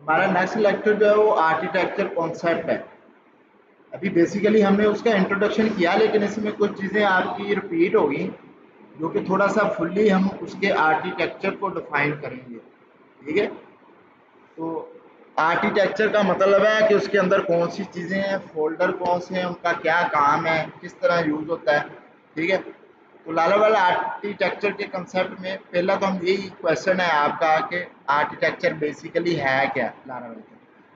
हमारा next lecture जो है वो आर्किटेक्चर कॉन्सेप्ट है। अभी बेसिकली हमने उसका इंट्रोडक्शन किया, लेकिन इसमें कुछ चीज़ें आपकी रिपीट होगी जो कि थोड़ा सा फुल्ली हम उसके आर्किटेक्चर को डिफाइन करेंगे। ठीक है, तो आर्किटेक्चर का मतलब है कि उसके अंदर कौन सी चीज़ें हैं, फोल्डर कौन से हैं, उनका क्या काम है, किस तरह यूज़ होता है। ठीक है, तो लारावेल आर्किटेक्चर के कंसेप्ट में पहला तो हम यही क्वेश्चन है आपका कि आर्किटेक्चर बेसिकली है क्या। Laravel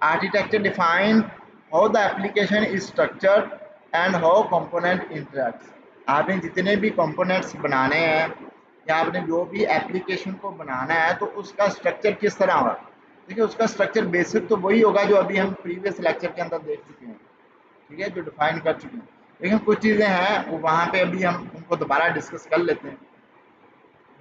architecture define how the application is structured and how component interacts. आपने जितने भी कंपोनेंट्स बनाने हैं या आपने जो भी एप्लीकेशन को बनाना है तो उसका स्ट्रक्चर किस तरह होगा। देखिए, उसका स्ट्रक्चर बेसिक तो वही होगा जो अभी हम प्रीवियस लेक्चर के अंदर देख चुके हैं। ठीक है, जो डिफाइन कर चुके हैं, लेकिन कुछ चीज़ें हैं वो वहाँ पे अभी हम उनको दोबारा डिस्कस कर लेते हैं।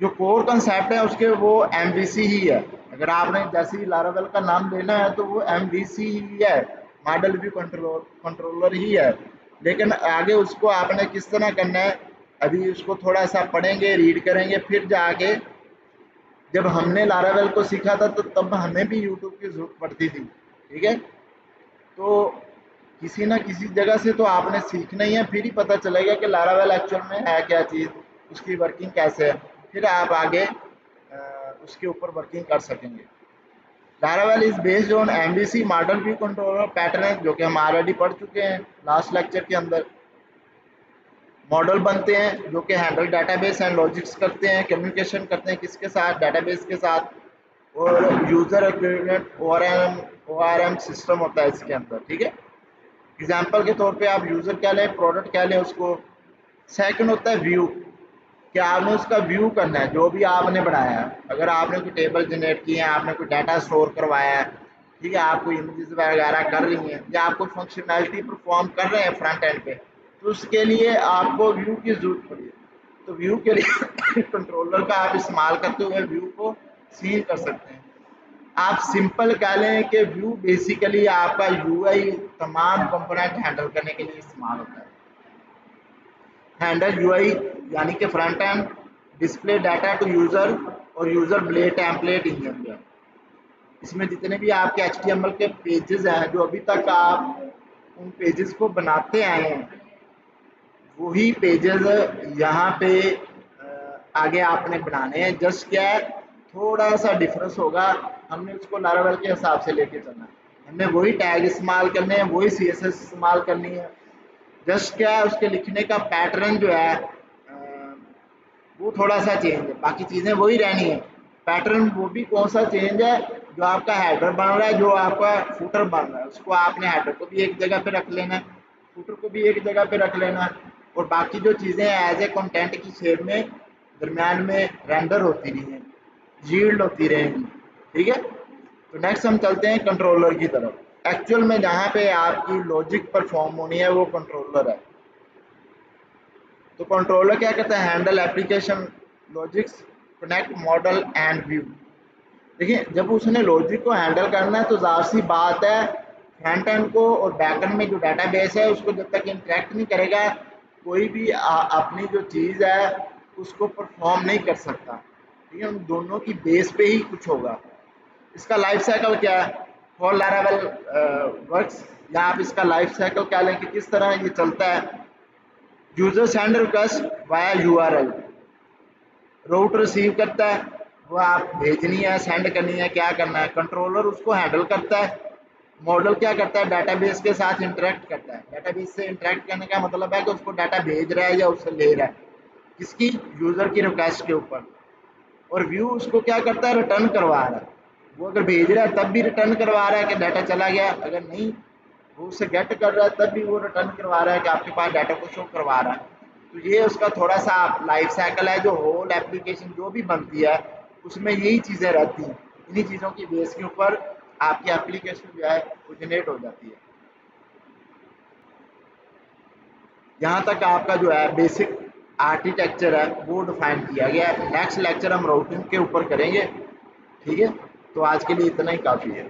जो कोर कंसेप्ट है उसके वो एमवीसी ही है। अगर आपने जैसे ही लारावेल का नाम लेना है तो वो एमवीसी ही है, मॉडल व्यू कंट्रोलर ही है। लेकिन आगे उसको आपने किस तरह करना है, अभी उसको थोड़ा सा पढ़ेंगे, रीड करेंगे, फिर जाके जब हमने लारावेल को सीखा था तो तब हमें भी यूट्यूब की जरूरत पड़ती थी। ठीक है, तो किसी ना किसी जगह से तो आपने सीखना ही है, फिर ही पता चलेगा कि लारावेल एक्चुअल में है क्या चीज़, उसकी वर्किंग कैसे है, फिर आप आगे उसके ऊपर वर्किंग कर सकेंगे। Laravel is based on MVC model view controller pattern, जो कि हम ऑलरेडी पढ़ चुके हैं लास्ट लेक्चर के अंदर। मॉडल बनते हैं जो कि हैंडल डाटाबेस एंड लॉजिक्स करते हैं, कम्युनिकेशन करते हैं किसके साथ, डाटाबेस के साथ। और यूजर एक्विपमेंट ओआरएम सिस्टम होता है इसके अंदर। ठीक है, एग्जाम्पल के तौर पे आप यूजर क्या लें, प्रोडक्ट क्या लें उसको। सेकंड होता है व्यू, कि आपने उसका व्यू करना है जो भी आपने बनाया है। अगर आपने कोई टेबल जनरेट किए हैं, आपने कोई डाटा स्टोर करवाया है, ठीक है, आप कोई इमेजेस वगैरह कर रही हैं या आप कोई फंक्शनैलिटी परफॉर्म कर रहे हैं फ्रंट एंड पे, तो उसके लिए आपको व्यू की जरूरत पड़ी है। तो व्यू के लिए कंट्रोलर का आप इस्तेमाल करते हुए व्यू को सीन कर सकते हैं। आप सिंपल कह लें कि व्यू बेसिकली आपका यूआई तमाम कंपोनेंट हैंडल करने के लिए इस्तेमाल होता है। हैंडल यूआई यानी कि front end, display data to user, और यूजर ब्ले टेम्पलेट इंजन। इसमें जितने भी आपके HTML के पेजेस हैं जो अभी तक आप उन पेजेस को बनाते आए हैं, वही पेजेस यहाँ पे आगे आपने बनाने हैं। जस्ट क्या है, थोड़ा सा डिफरेंस होगा, हमने उसको लारावेल के हिसाब से लेके चलना है। हमने वही टैग इस्तेमाल करने हैं, वही CSS इस्तेमाल करनी है। जस्ट क्या है, उसके लिखने का पैटर्न जो है वो थोड़ा सा चेंज है, बाकी चीज़ें वही रहनी है। पैटर्न वो भी कौन सा चेंज है, जो आपका हेडर बन रहा है, जो आपका फुटर बन रहा है, उसको आपने हेडर को भी एक जगह पे रख लेना है, फुटर को भी एक जगह पे रख लेना है, और बाकी जो चीज़ें एज ए कंटेंट की शेप में दरमियान में रेंडर होती रही हैं, यील्ड होती रहेंगी। ठीक है, तो नेक्स्ट हम चलते हैं कंट्रोलर की तरफ। एक्चुअल में जहाँ पे आपकी लॉजिक परफॉर्म होनी है वो कंट्रोलर है। तो कंट्रोलर क्या करता है, handle application logics, connect model and view. देखिए, जब उसने लॉजिक को हैंडल करना है तो जाहिर सी बात है फ्रंट एंड को और बैक एंड में जो डाटाबेस है उसको जब तक इंटरेक्ट नहीं करेगा, कोई भी अपनी जो चीज़ है उसको परफॉर्म नहीं कर सकता। ठीक है, उन दोनों की बेस पे ही कुछ होगा। इसका लाइफ साइकिल क्या है, फॉर लारावेल वर्क्स, या आप इसका लाइफ साइकिल क्या लें कि किस तरह ये चलता है। User send request via URL, route receive करता है, वो आप भेजनी है, सेंड करनी है, क्या करना है, कंट्रोलर उसको हैंडल करता है। मॉडल क्या करता है, डाटाबेस के साथ इंटरेक्ट करता है। डाटाबेस से इंटरेक्ट करने का मतलब है कि उसको डाटा भेज रहा है या उससे ले रहा है, किसकी, यूजर की रिक्वेस्ट के ऊपर। और व्यू उसको क्या करता है, रिटर्न करवा रहा है। वो अगर भेज रहा है तब भी रिटर्न करवा रहा है कि डाटा चला गया, अगर नहीं वो उससे गेट कर रहा है तब भी वो रिटर्न करवा रहा है कि आपके पास डाटा को शो करवा रहा है। तो ये उसका थोड़ा सा लाइफ साइकिल है। जो होल एप्लीकेशन जो भी बनती है उसमें यही चीज़ें रहती हैं, इन्हीं चीज़ों की बेस के ऊपर आपकी एप्लीकेशन जो है वो जनरेट हो जाती है। यहाँ तक आपका जो है बेसिक आर्किटेक्चर है वो डिफाइन किया गया है। नेक्स्ट लेक्चर हम राउटिंग के ऊपर करेंगे। ठीक है, तो आज के लिए इतना ही काफ़ी है।